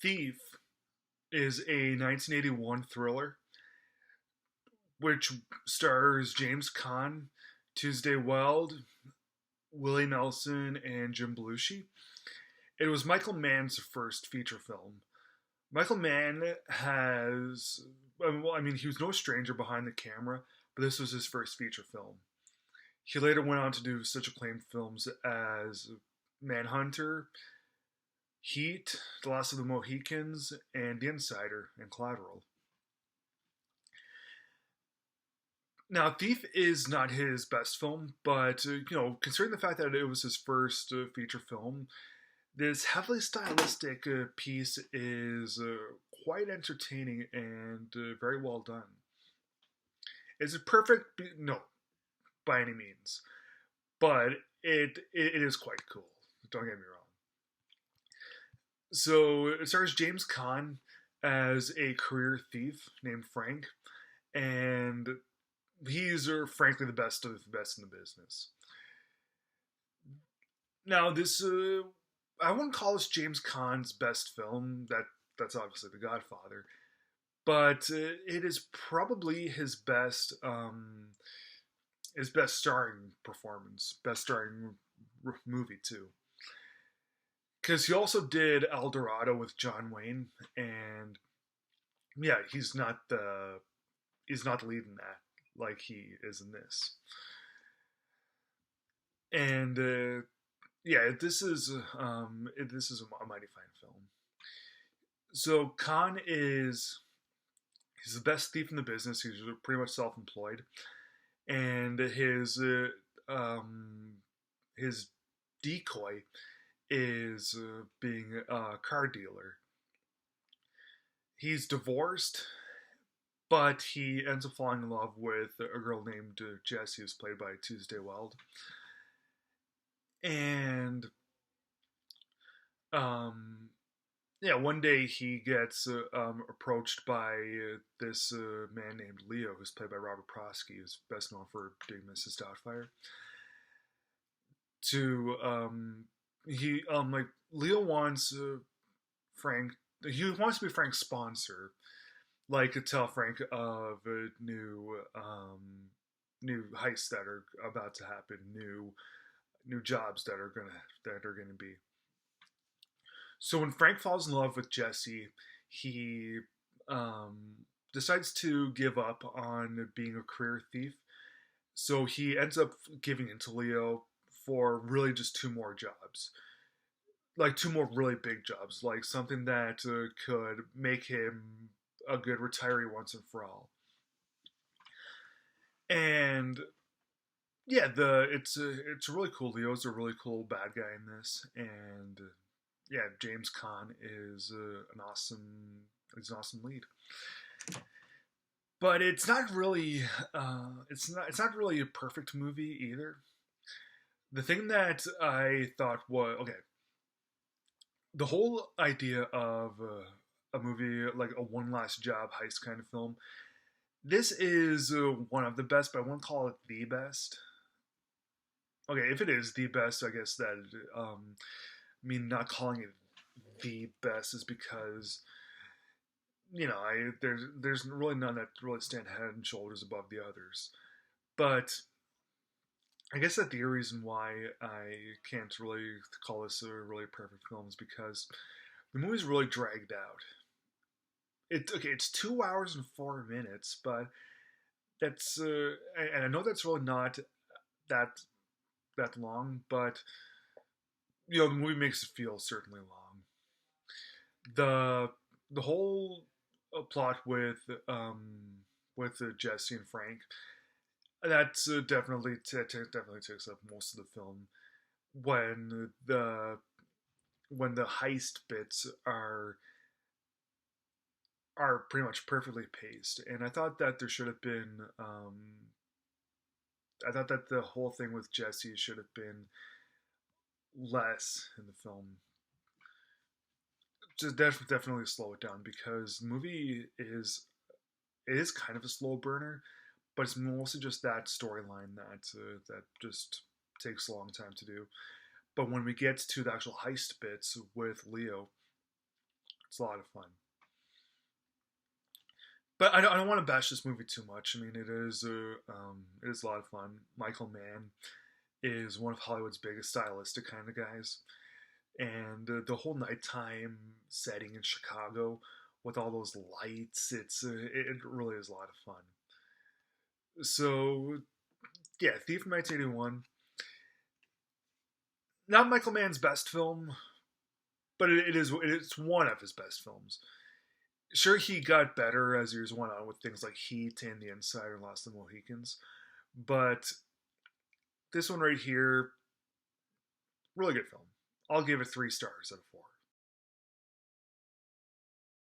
Thief is a 1981 thriller which stars James Caan, Tuesday Weld, Willie Nelson, and Jim Belushi. It was Michael Mann's first feature film. Michael Mann has, well, I mean, he was no stranger behind the camera, but this was his first feature film. He later went on to do such acclaimed films as Manhunter, Heat, The Last of the Mohicans, and The Insider and Collateral. Now, Thief is not his best film, but considering the fact that it was his first feature film, this heavily stylistic piece is quite entertaining and very well done. Is it perfect? No, by any means, but it is quite cool. Don't get me wrong. So it stars James Caan as a career thief named Frank, and he's frankly the best of the best in the business. Now, this I wouldn't call this James Caan's best film. That's obviously The Godfather, but it is probably his best starring performance, best starring movie too. Because he also did El Dorado with John Wayne, and yeah, he's not the lead in that like he is in this. And yeah, this is a mighty fine film. So Khan is he's the best thief in the business. He's pretty much self-employed, and his decoy is being a car dealer. He's divorced, but he ends up falling in love with a girl named Jessie, who's played by Tuesday Weld. And yeah, one day he gets approached by this man named Leo, who's played by Robert Prosky, who's best known for doing Mrs. Doubtfire. To he like Leo wants Frank. He wants to be Frank's sponsor, like to tell Frank of new heists that are about to happen, new jobs that are gonna be. So when Frank falls in love with Jesse, he decides to give up on being a career thief. So he ends up giving in to Leo for really just two more jobs, like two more really big jobs, like something that could make him a good retiree once and for all. And yeah, it's really cool. Leo's a really cool bad guy in this, and yeah, James Caan is an awesome lead. But it's not really it's not really a perfect movie either. The thing that I thought was okay, the whole idea of a movie like a one last job heist kind of film. This is one of the best, but I won't call it the best. Okay, if it is the best, I guess that me not calling it the best is because there's really none that really stand head and shoulders above the others. But I guess that the reason why I can't really call this a really perfect film is because the movie's really dragged out. It's 2 hours and 4 minutes, but that's and I know that's really not that long, but the movie makes it feel certainly long. The whole plot with Jesse and Frank, that's definitely takes up most of the film when the heist bits are pretty much perfectly paced, and I thought that there should have been I thought that the whole thing with Jesse should have been less in the film. Just definitely slow it down because the movie is kind of a slow burner, but it's mostly just that storyline that just takes a long time to do. But when we get to the actual heist bits with Leo, It's a lot of fun. But I don't want to bash this movie too much. I mean, it is a lot of fun. Michael Mann is one of Hollywood's biggest stylistic kind of guys, and the whole nighttime setting in Chicago with all those lights, it really is a lot of fun. So yeah, Thief from 1981, not Michael Mann's best film, but it's one of his best films. Sure, he got better as years went on with things like Heat and The Insider and Lost the Mohicans, but this one right here, really good film. I'll give it 3 stars out of 4.